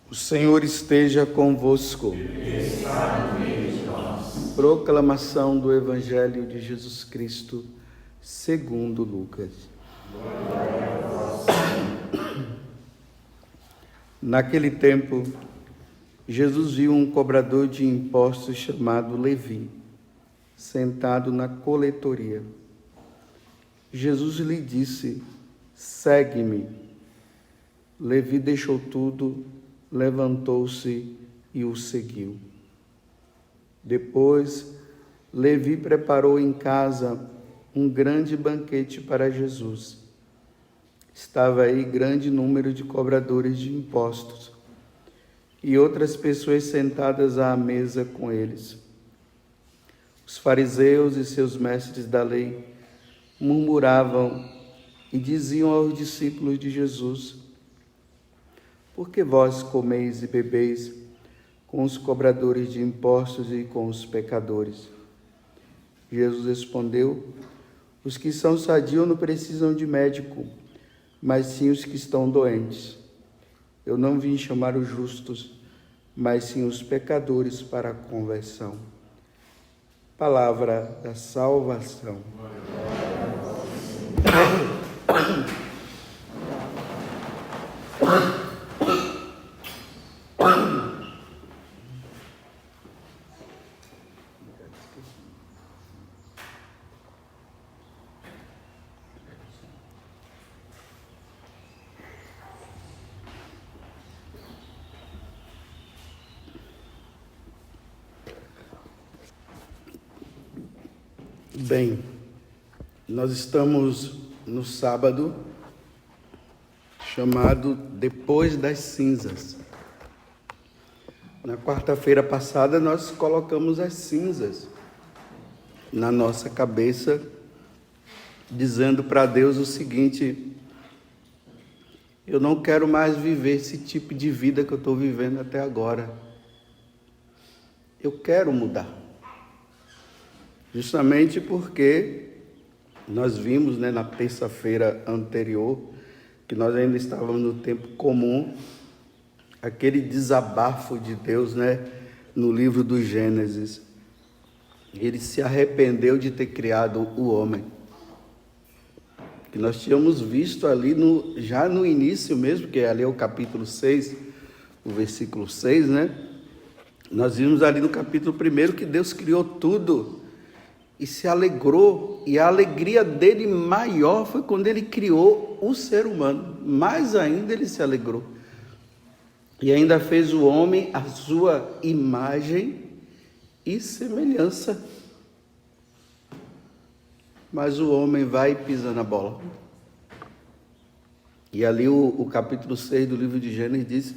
O Senhor esteja convosco. Proclamação do Evangelho de Jesus Cristo, segundo Lucas. Naquele tempo, Jesus viu um cobrador de impostos chamado Levi, sentado na coletoria. Jesus lhe disse: segue-me. Levi deixou tudo, levantou-se e o seguiu. Depois, Levi preparou em casa um grande banquete para Jesus. Estava aí grande número de cobradores de impostos e outras pessoas sentadas à mesa com eles. Os fariseus e seus mestres da lei murmuravam e diziam aos discípulos de Jesus: por que vós comeis e bebeis com os cobradores de impostos e com os pecadores? Jesus respondeu: os que são sadios não precisam de médico, mas sim os que estão doentes. Eu não vim chamar os justos, mas sim os pecadores para a conversão. Palavra da salvação. Bem, nós estamos no sábado chamado Depois das Cinzas. Na quarta-feira passada nós colocamos as cinzas na nossa cabeça, dizendo para Deus o seguinte: eu não quero mais viver esse tipo de vida que eu estou vivendo até agora. Eu quero mudar. Justamente porque nós vimos, na terça-feira anterior, que nós ainda estávamos no tempo comum, aquele desabafo de Deus, no livro do Gênesis. Ele se arrependeu de ter criado o homem. Que nós tínhamos visto ali, já no início mesmo, que ali é o capítulo 6, o versículo 6, Nós vimos ali no capítulo 1 que Deus criou tudo e se alegrou, e a alegria dele maior foi quando ele criou o ser humano. Mais ainda ele se alegrou. E ainda fez o homem à sua imagem e semelhança. Mas o homem vai e pisa na bola. E ali o capítulo 6 do livro de Gênesis diz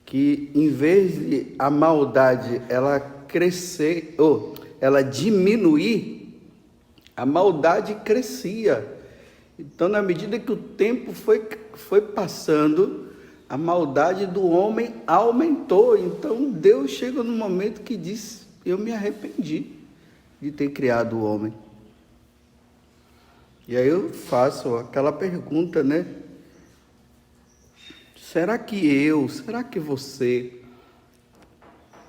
que em vez de a maldade ela crescer, ela diminuir, a maldade crescia. Então, na medida que o tempo foi passando, a maldade do homem aumentou. Então, Deus chega no momento que diz: eu me arrependi de ter criado o homem. E aí eu faço aquela pergunta, será que você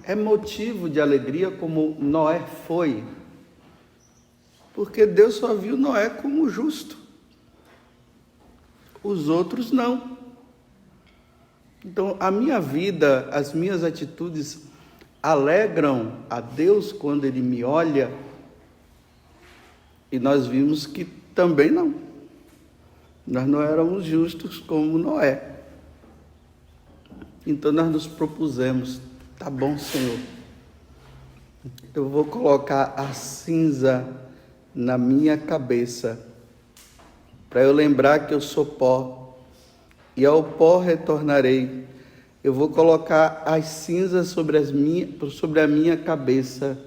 é motivo de alegria como Noé foi? Porque Deus só viu Noé como justo. Os outros não. Então, a minha vida, as minhas atitudes alegram a Deus quando Ele me olha? E nós vimos que também não. Nós não éramos justos como Noé. Então, nós nos propusemos: tá bom, Senhor, eu vou colocar a cinza na minha cabeça, para eu lembrar que eu sou pó, e ao pó retornarei. Eu vou colocar as cinzas sobre a minha cabeça,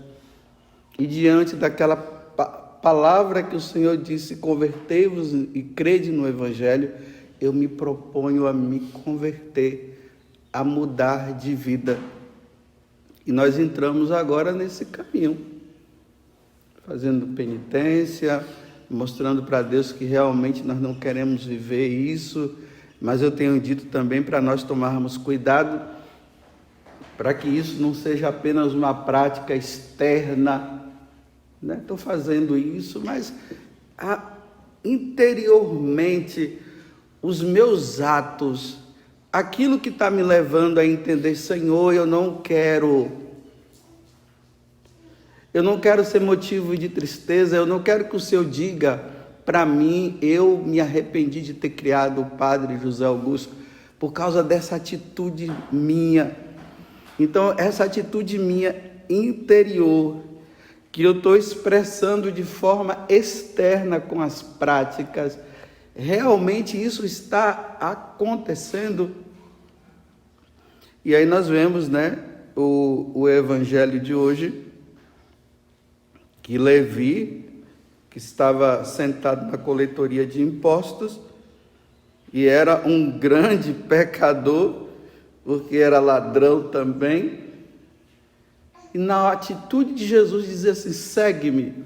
e diante daquela palavra que o Senhor disse: convertei-vos e crede no Evangelho, eu me proponho a me converter, a mudar de vida. E nós entramos agora nesse caminho, fazendo penitência, mostrando para Deus que realmente nós não queremos viver isso, Mas eu tenho dito também para nós tomarmos cuidado para que isso não seja apenas uma prática externa, né? Estou fazendo isso, mas interiormente, os meus atos, aquilo que está me levando a entender, Senhor, eu não quero ser motivo de tristeza, eu não quero que o Senhor diga para mim, eu me arrependi de ter criado o Padre José Augusto, por causa dessa atitude minha. Então, essa atitude minha interior, que eu estou expressando de forma externa com as práticas, realmente isso está acontecendo? E aí nós vemos, né, o evangelho de hoje, que Levi, que estava sentado na coletoria de impostos, e era um grande pecador, porque era ladrão também, e na atitude de Jesus dizer assim, segue-me,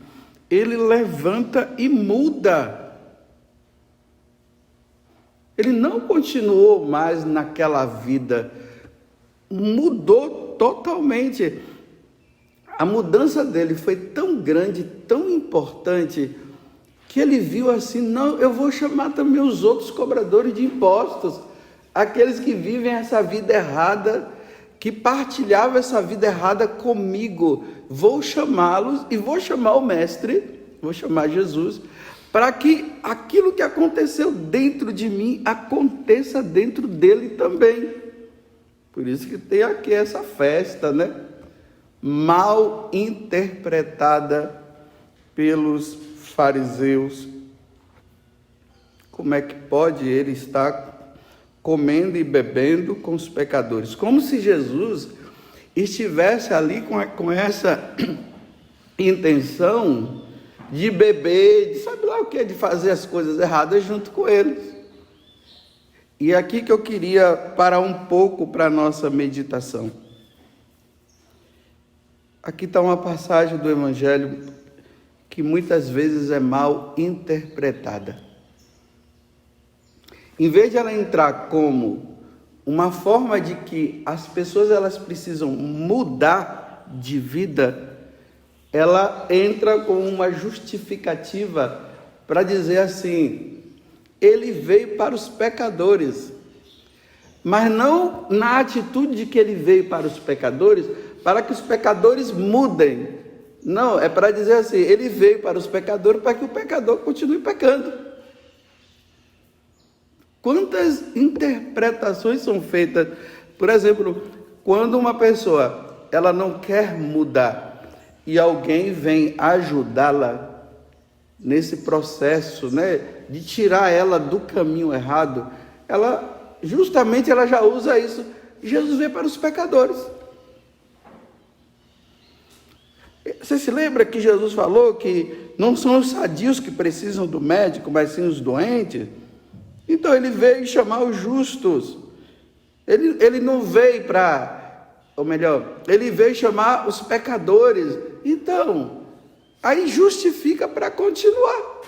ele levanta e muda. Ele não continuou mais naquela vida, mudou totalmente. A mudança dele foi tão grande, tão importante, que ele viu assim, não, eu vou chamar também os outros cobradores de impostos, aqueles que vivem essa vida errada, que partilhavam essa vida errada comigo, vou chamá-los e vou chamar o mestre, vou chamar Jesus, para que aquilo que aconteceu dentro de mim, aconteça dentro dele também. Por isso que tem aqui essa festa, né? Mal interpretada pelos fariseus. Como é que pode ele estar comendo e bebendo com os pecadores? Como se Jesus estivesse ali com essa intenção de beber, de sabe lá o que, de fazer as coisas erradas junto com eles. E aqui que eu queria parar um pouco para a nossa meditação. Aqui está uma passagem do Evangelho que muitas vezes é mal interpretada. Em vez de ela entrar como uma forma de que as pessoas elas precisam mudar de vida, ela entra com uma justificativa para dizer assim, ele veio para os pecadores, mas não na atitude de que ele veio para os pecadores, para que os pecadores mudem. Não, é para dizer assim, ele veio para os pecadores para que o pecador continue pecando. Quantas interpretações são feitas? Por exemplo, quando uma pessoa ela não quer mudar e alguém vem ajudá-la nesse processo, né, de tirar ela do caminho errado, ela já usa isso. Jesus veio para os pecadores. Você se lembra que Jesus falou que não são os sadios que precisam do médico, mas sim os doentes? Então ele veio chamar os justos. Ele não veio ele veio chamar os pecadores. Então, aí justifica para continuar.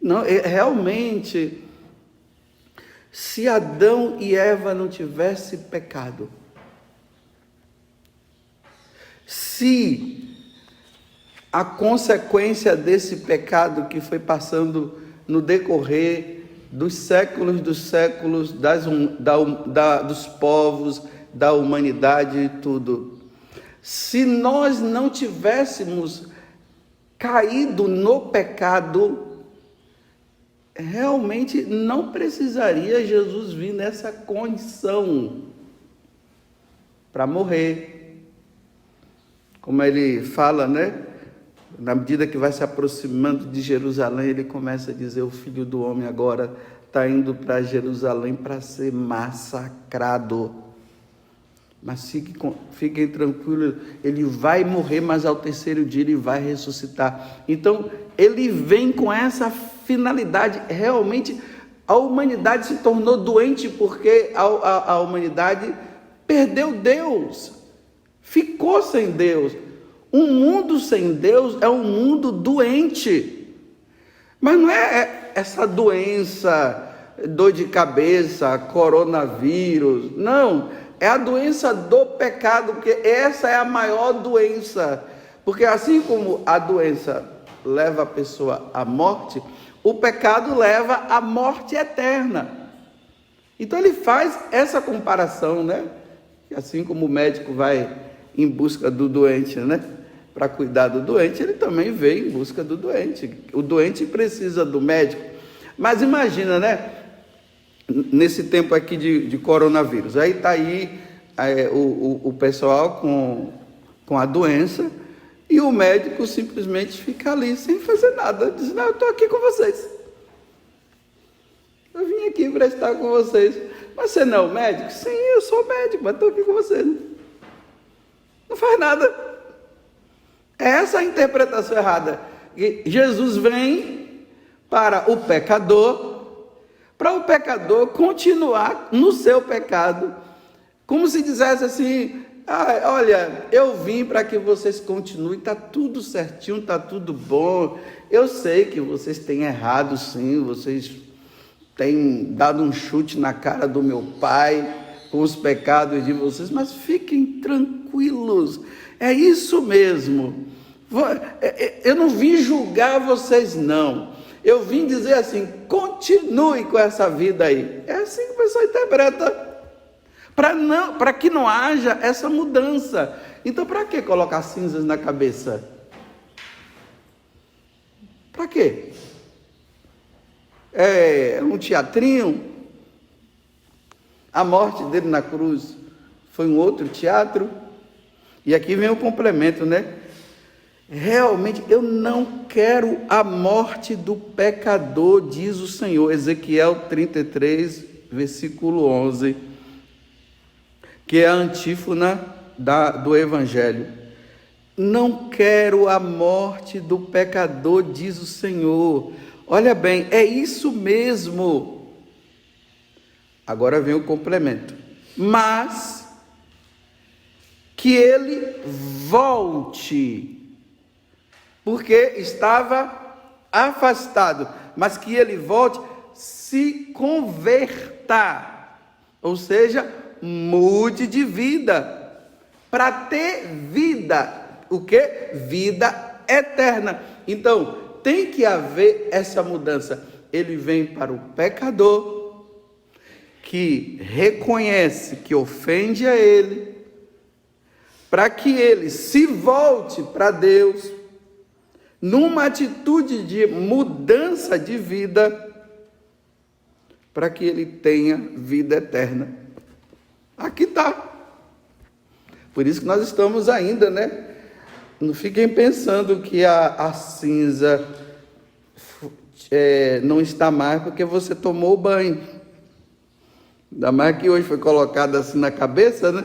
Não, realmente, se Adão e Eva não tivessem pecado, se a consequência desse pecado que foi passando no decorrer dos séculos, dos povos, da humanidade e tudo, se nós não tivéssemos caído no pecado, realmente não precisaria Jesus vir nessa condição para morrer. Como ele fala, né? Na medida que vai se aproximando de Jerusalém, ele começa a dizer, o Filho do Homem agora está indo para Jerusalém para ser massacrado. Mas fiquem tranquilos, ele vai morrer, mas ao terceiro dia ele vai ressuscitar. Então, ele vem com essa finalidade. Realmente, a humanidade se tornou doente porque a humanidade perdeu Deus, ficou sem Deus. Um mundo sem Deus é um mundo doente. Mas não é essa doença, dor de cabeça, coronavírus. Não, é a doença do pecado, porque essa é a maior doença. Porque assim como a doença leva a pessoa à morte, o pecado leva à morte eterna. Então ele faz essa comparação, né? Assim como o médico vai em busca do doente, né? Para cuidar do doente, ele também veio em busca do doente. O doente precisa do médico. Mas imagina, né? Nesse tempo aqui de coronavírus, aí está aí o pessoal com a doença, e o médico simplesmente fica ali sem fazer nada, diz: não, eu estou aqui com vocês, eu vim aqui para estar com vocês. Mas você não é o médico? Sim, eu sou médico, mas estou aqui com vocês. Não faz nada. É essa a interpretação errada. Jesus vem para o pecador continuar no seu pecado, como se dissesse assim: olha, eu vim para que vocês continuem, está tudo certinho, está tudo bom, eu sei que vocês têm errado sim, vocês têm dado um chute na cara do meu pai com os pecados de vocês, mas fiquem tranquilos, é isso mesmo, eu não vim julgar vocês não, eu vim dizer assim: continue com essa vida aí. É assim que o pessoal interpreta, para que não haja essa mudança. Então, para que colocar cinzas na cabeça? Para quê? É um teatrinho? A morte dele na cruz foi um outro teatro? E aqui vem o complemento, né? Realmente eu não quero a morte do pecador, diz o Senhor. Ezequiel 33, versículo 11, que é a antífona do Evangelho. Não quero a morte do pecador, diz o Senhor. Olha bem, é isso mesmo. Agora vem o complemento. Mas que ele volte, porque estava afastado, mas que ele volte, se converta, ou seja, mude de vida, para ter vida, o que? Vida eterna. Então, tem que haver essa mudança. Ele vem para o pecador, que reconhece que ofende a ele, para que ele se volte para Deus, numa atitude de mudança de vida, para que ele tenha vida eterna. Aqui está. Por isso que nós estamos ainda, né? Não fiquem pensando que a cinza não está mais porque você tomou o banho. Ainda mais que hoje foi colocada assim na cabeça, né?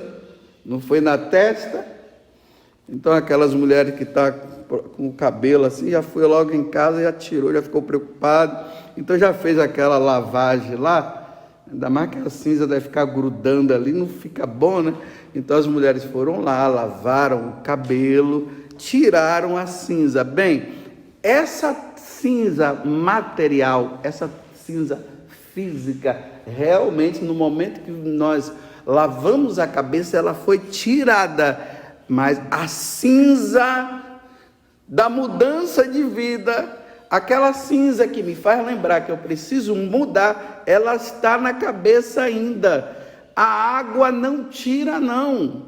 Não foi na testa. Então aquelas mulheres que estão com o cabelo assim, já foi logo em casa, já tirou, já ficou preocupado, então já fez aquela lavagem lá, ainda mais que a cinza deve ficar grudando ali, não fica bom, né? Então as mulheres foram lá, lavaram o cabelo, tiraram a cinza. Bem, essa cinza material, essa cinza física, realmente no momento que nós lavamos a cabeça, ela foi tirada, mas a cinza da mudança de vida, aquela cinza que me faz lembrar que eu preciso mudar, ela está na cabeça ainda. A água não tira, não.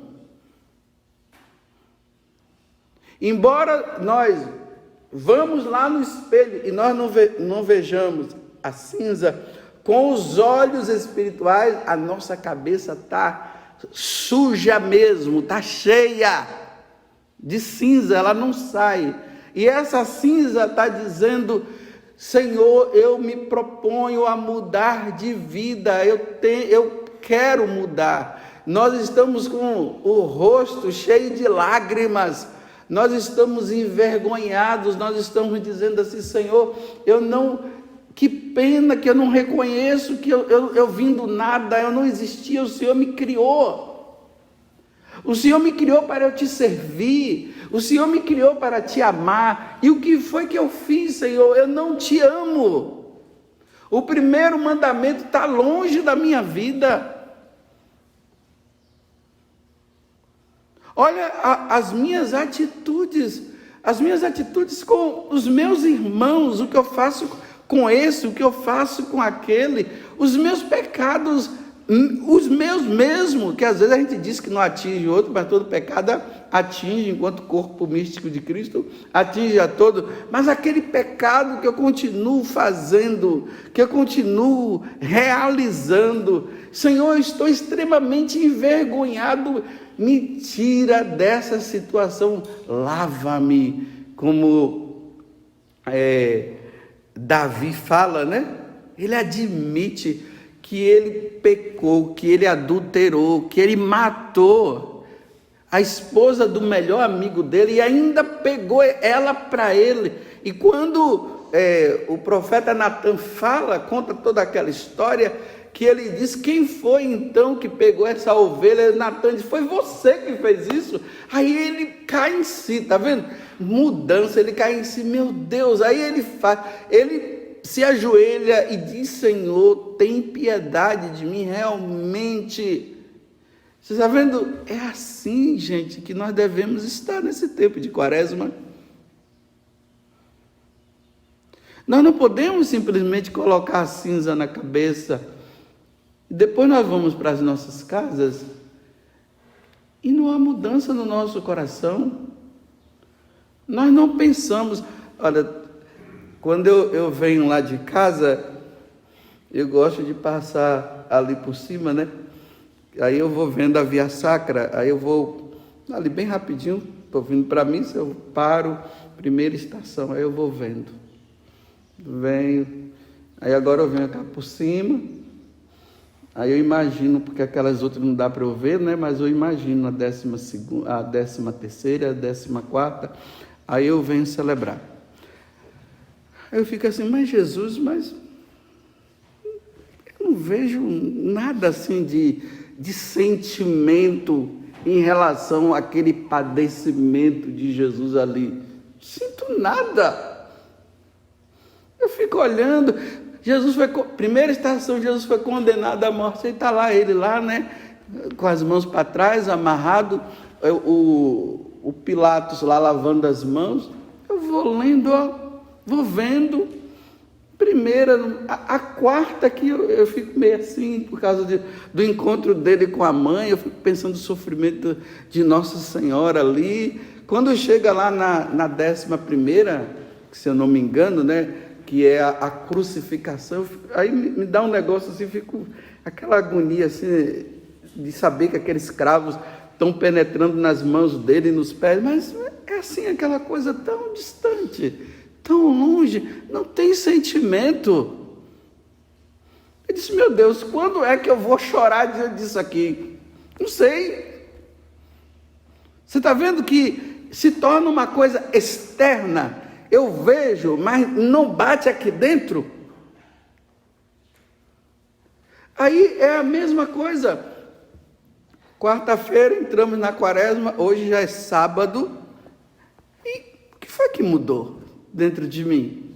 Embora nós vamos lá no espelho e nós não vejamos a cinza, com os olhos espirituais, a nossa cabeça está suja mesmo, está cheia de cinza, ela não sai. E essa cinza está dizendo: Senhor, eu me proponho a mudar de vida, eu quero mudar. Nós estamos com o rosto cheio de lágrimas, nós estamos envergonhados, nós estamos dizendo assim: Senhor, que pena que eu não reconheço que eu vim do nada, eu não existia, o Senhor me criou. O Senhor me criou para eu te servir, o Senhor me criou para te amar, e o que foi que eu fiz, Senhor? Eu não te amo. O primeiro mandamento está longe da minha vida. Olha as minhas atitudes com os meus irmãos, o que eu faço com esse, o que eu faço com aquele, os meus pecados, os meus mesmo, que às vezes a gente diz que não atinge o outro, mas todo pecado atinge, enquanto corpo místico de Cristo, atinge a todo, mas aquele pecado que eu continuo fazendo, que eu continuo realizando, Senhor, eu estou extremamente envergonhado, me tira dessa situação, lava-me, como Davi fala, né? Ele admite que ele pecou, que ele adulterou, que ele matou a esposa do melhor amigo dele e ainda pegou ela para ele. E quando o profeta Natan conta toda aquela história, que ele diz, quem foi então que pegou essa ovelha? Natan diz, foi você que fez isso? Aí ele cai em si, está vendo? Mudança, ele cai em si, meu Deus, aí ele se ajoelha e diz, Senhor, tem piedade de mim, realmente. Você está vendo? É assim, gente, que nós devemos estar nesse tempo de quaresma. Nós não podemos simplesmente colocar a cinza na cabeça, depois nós vamos para as nossas casas e não há mudança no nosso coração. Nós não pensamos. Olha, quando eu venho lá de casa, eu gosto de passar ali por cima, né? Aí eu vou vendo a Via Sacra, aí eu vou ali bem rapidinho, estou vindo para mim, eu paro, primeira estação, aí eu vou vendo. Venho, aí agora eu venho cá por cima. Aí eu imagino, porque aquelas outras não dá para eu ver, né? Mas eu imagino a 12ª, a 13ª, a 14ª, aí eu venho celebrar. Aí eu fico assim, mas Jesus, mas eu não vejo nada assim de sentimento em relação àquele padecimento de Jesus ali. Não sinto nada. Eu fico olhando. Primeira estação, Jesus foi condenado à morte, aí está lá, ele lá, né, com as mãos para trás, amarrado, o Pilatos lá lavando as mãos, eu vou lendo, vou vendo, primeira, a quarta aqui, eu fico meio assim, por causa do encontro dele com a mãe, eu fico pensando no sofrimento de Nossa Senhora ali, quando chega lá na 11ª, se eu não me engano, né, que é a crucificação, aí me dá um negócio assim, fico aquela agonia assim, de saber que aqueles cravos estão penetrando nas mãos dele e nos pés, mas é assim, aquela coisa tão distante, tão longe, não tem sentimento. Eu disse, meu Deus, quando é que eu vou chorar diante disso aqui? Não sei. Você está vendo que se torna uma coisa externa, eu vejo, mas não bate aqui dentro. Aí é a mesma coisa. Quarta-feira entramos na quaresma, hoje já é sábado. E o que foi que mudou dentro de mim?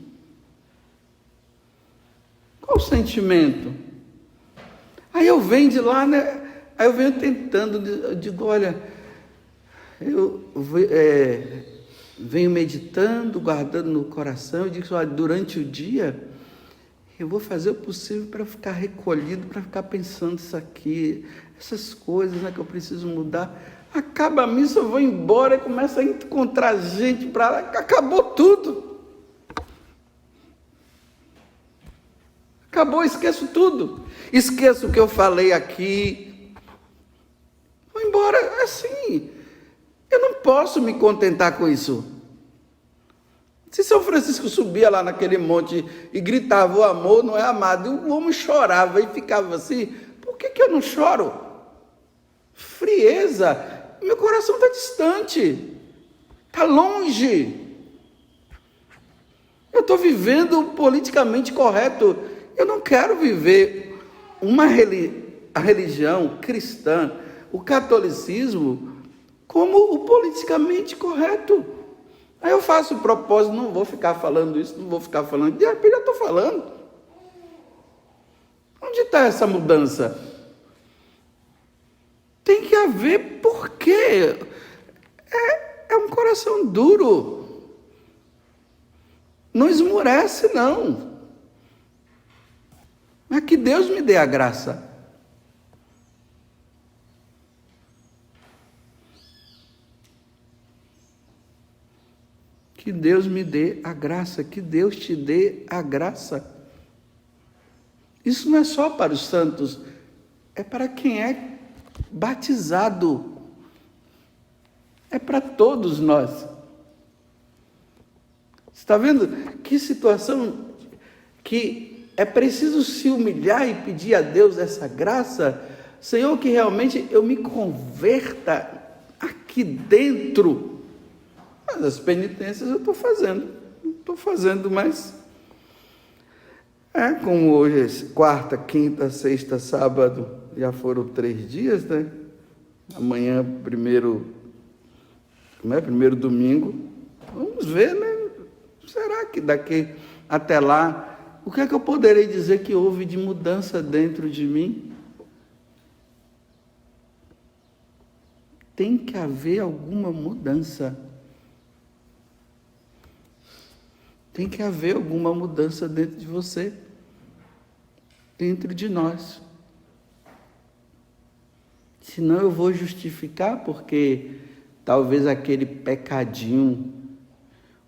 Qual o sentimento? Aí eu venho de lá, né? Aí eu venho tentando, eu digo, olha, venho meditando, guardando no coração, eu digo, olha, durante o dia, eu vou fazer o possível para ficar recolhido, para ficar pensando isso aqui, essas coisas, né, que eu preciso mudar. Acaba a missa, eu vou embora e começo a encontrar gente para lá, acabou tudo. Acabou, esqueço tudo. Esqueço o que eu falei aqui. Vou embora, assim. Eu não posso me contentar com isso. Se São Francisco subia lá naquele monte e gritava, o amor não é amado, e o homem chorava e ficava assim, por que eu não choro? Frieza, meu coração está distante, está longe. Eu estou vivendo politicamente correto, eu não quero viver a religião cristã, o catolicismo, como o politicamente correto. Aí eu faço o propósito, não vou ficar falando isso, não vou ficar falando, de repente eu estou falando. está essa mudança? Tem que haver, porque é um coração duro. Não esmorece, não. Mas que Deus me dê a graça. Que Deus me dê a graça, que Deus te dê a graça. Isso não é só para os santos, é para quem é batizado. É para todos nós. Está vendo que situação que é preciso se humilhar e pedir a Deus essa graça? Senhor, que realmente eu me converta aqui dentro. Mas as penitências eu estou fazendo. Não estou fazendo mais. Como hoje é quarta, quinta, sexta, sábado, já foram 3 dias, né? Amanhã, primeiro domingo. Vamos ver, né? Será que daqui até lá, o que é que eu poderei dizer que houve de mudança dentro de mim? Tem que haver alguma mudança. Tem que haver alguma mudança dentro de você, dentro de nós. Senão eu vou justificar porque talvez aquele pecadinho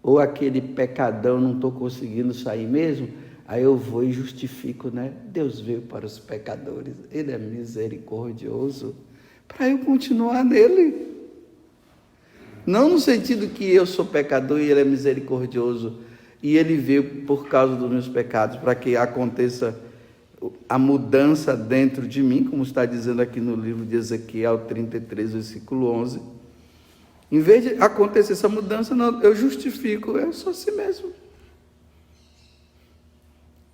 ou aquele pecadão não estou conseguindo sair mesmo, aí eu vou e justifico, né? Deus veio para os pecadores, Ele é misericordioso, para eu continuar nele. Não no sentido que eu sou pecador e Ele é misericordioso, e Ele veio por causa dos meus pecados, para que aconteça a mudança dentro de mim, como está dizendo aqui no livro de Ezequiel 33, versículo 11. Em vez de acontecer essa mudança, não, eu justifico, eu sou assim mesmo.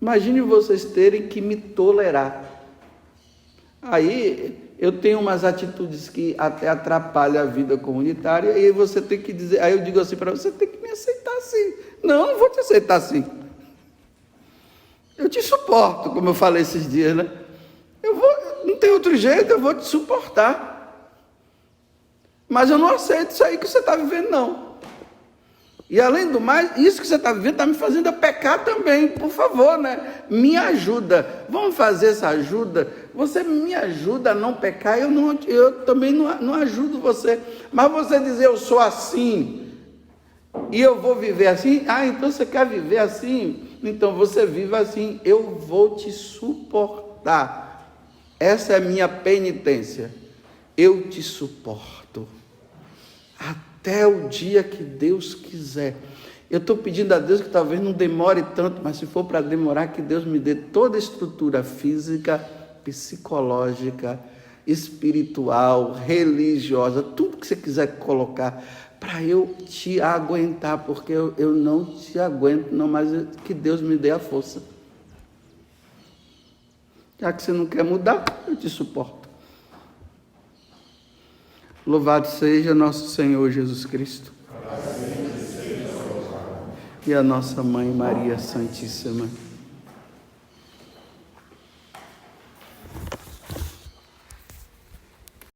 Imagine vocês terem que me tolerar. Aí eu tenho umas atitudes que até atrapalham a vida comunitária, e você tem que dizer, aí eu digo assim para você, tem que me aceitar assim. Não vou te aceitar assim. Eu te suporto, como eu falei esses dias, né? Não tem outro jeito, eu vou te suportar. Mas eu não aceito isso aí que você está vivendo, não. E além do mais, isso que você está vivendo está me fazendo pecar também. Por favor, né? Me ajuda. Vamos fazer essa ajuda. Você me ajuda a não pecar, eu também não ajudo você. Mas você dizer, eu sou assim, e eu vou viver assim? Então você quer viver assim? Então você vive assim. Eu vou te suportar. Essa é a minha penitência. Eu te suporto até o dia que Deus quiser. Eu estou pedindo a Deus que talvez não demore tanto, mas se for para demorar, que Deus me dê toda a estrutura física, psicológica, espiritual, religiosa, tudo que você quiser colocar, para eu te aguentar, porque eu não te aguento, não, mas que Deus me dê a força. Já que você não quer mudar, eu te suporto. Louvado seja nosso Senhor Jesus Cristo. E a nossa Mãe Maria Santíssima.